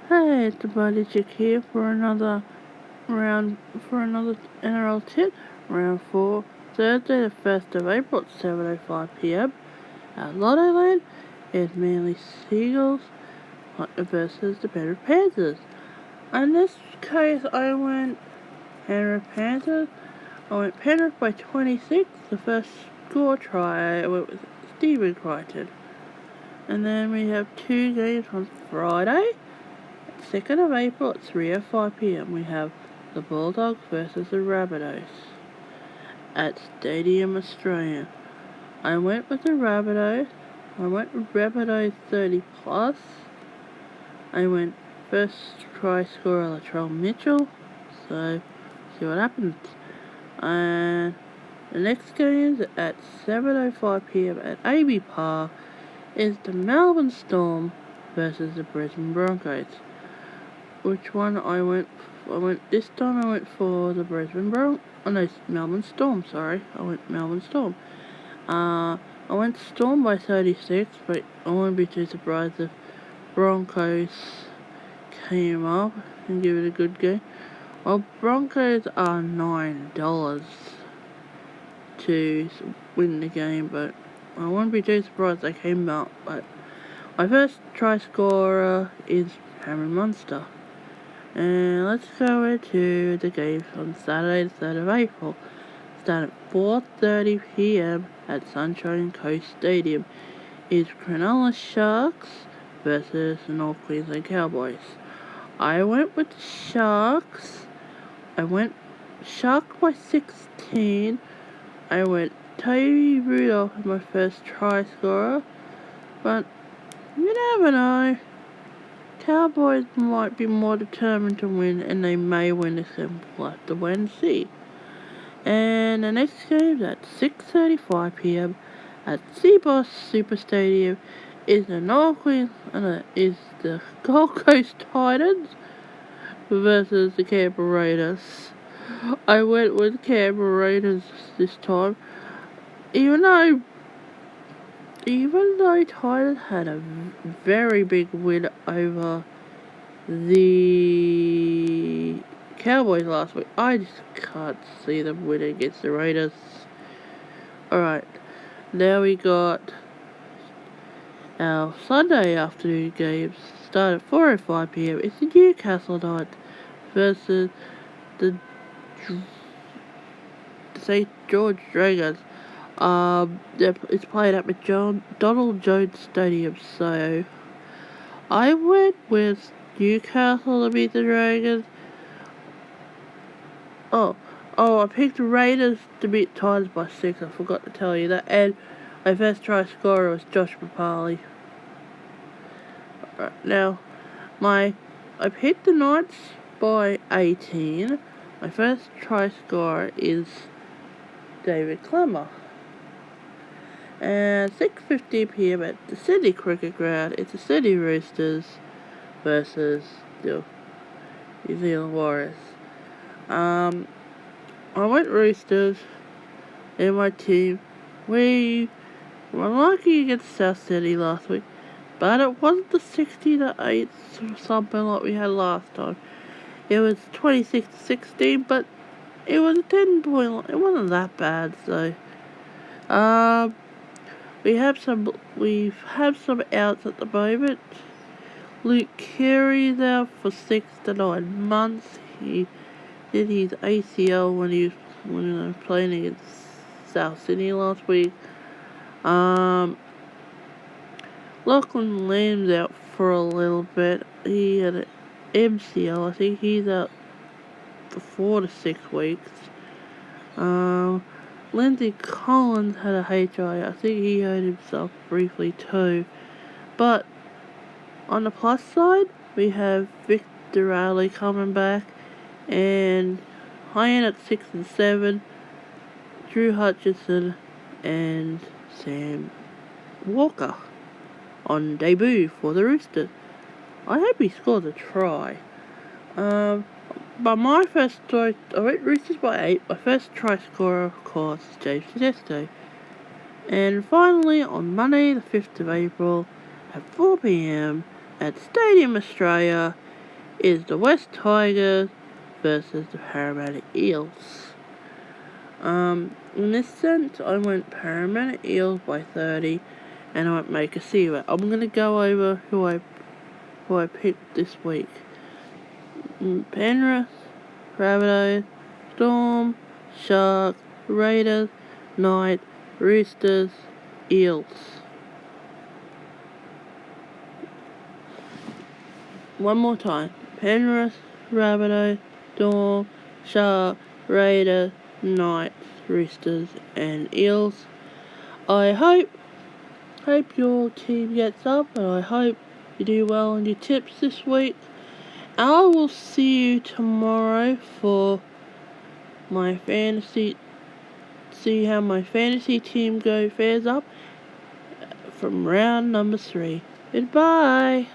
Hey, it's the Buddy Chick here for another NRL Tip Round 4, Thursday the 1st of April at 7:05 p.m. Our Lotto Land is Manly Seagulls versus the Penrith Panthers. In this case, I went Penrith Panthers. I went Penrith by 26. The first score try I went with Stephen Crichton. And then we have two games on Friday. 2nd of April at 3:05 p.m. we have the Bulldogs versus the Rabbitohs at Stadium Australia. I went with the Rabbitohs. I went with Rabbitohs 30 plus. I went first try scorer Latrell Mitchell. So see what happens. And the next game is at 7:05 p.m. at AB Park is the Melbourne Storm versus the Brisbane Broncos. Which one I went this time I went for the Melbourne Storm, sorry. I went Melbourne Storm. I went Storm by 36, but I wouldn't be too surprised if Broncos came up and give it a good game. Well, Broncos are $9 to win the game, but I wouldn't be too surprised they came up. But my first try scorer is Cameron Munster. And let's go into the games on Saturday the 3rd of April. Start at 4:30 p.m. at Sunshine Coast Stadium is Cronulla Sharks versus the North Queensland Cowboys. I went with the Sharks. I went Shark by 16. I went Toby Rudolph as my first try scorer. But you never know. Cowboys might be more determined to win, and they may win this game. We'll have to wait and see. And the next game is at 6:35 p.m. at Seaboss Super Stadium is the Gold Coast Titans versus the Canberra Raiders. I went with Canberra Raiders this time, even though Titans had a very big win over the Cowboys last week. I just can't see them winning against the Raiders. Alright, now we got our Sunday afternoon games. Start at 4:05 p.m. It's the Newcastle Knights versus the St. George Dragons. It's played at Donald Jones Stadium, so I went with Newcastle to beat the Dragons. I picked the Raiders to beat Titans by 6. I forgot to tell you that. And my first try scorer was Josh Papali. Right, now, I picked the Knights by 18. My first try scorer is David Clemmer. And 6:50 p.m. at the Sydney Cricket Ground, it's the Sydney Roosters versus the New Zealand Warriors. I went Roosters in my team. We were lucky against South Sydney last week, but it wasn't the 60-8 or something like we had last time. It was 26-16, but it was a 10-point. It wasn't that bad, so we've had some outs at the moment. Luke Keary's out for 6 to 9 months. He did his ACL when he was playing against South Sydney last week. Lachlan Lamb's out for a little bit. He had an MCL. I think he's out for 4 to 6 weeks. Lindsay Collins had a HI. I think he hurt himself briefly too. But on the plus side, we have Victor Rowley coming back, and Hyan at 6 and 7, Drew Hutchison and Sam Walker on debut for the Roosters. I hope he scores a try. But my first try, I went Roosters by 8. My first try scorer, of course, is James Tedesco. And finally, on Monday, the 5th of April, at 4 p.m. at Stadium Australia, is the West Tigers versus the Parramatta Eels. In this sense, I went Parramatta Eels by 30, and I won't make a zero. I'm going to go over who I picked this week. Penrith, Rabbitohs, Storm, Sharks, Raiders, Knights, Roosters, Eels. One more time. Penrith, Rabbitohs, Storm, Sharks, Raiders, Knights, Roosters, and Eels. I hope your team gets up, and I hope you do well on your tips this week. I will see you tomorrow for my fantasy. See how my fantasy team fares up from round number 3. Goodbye.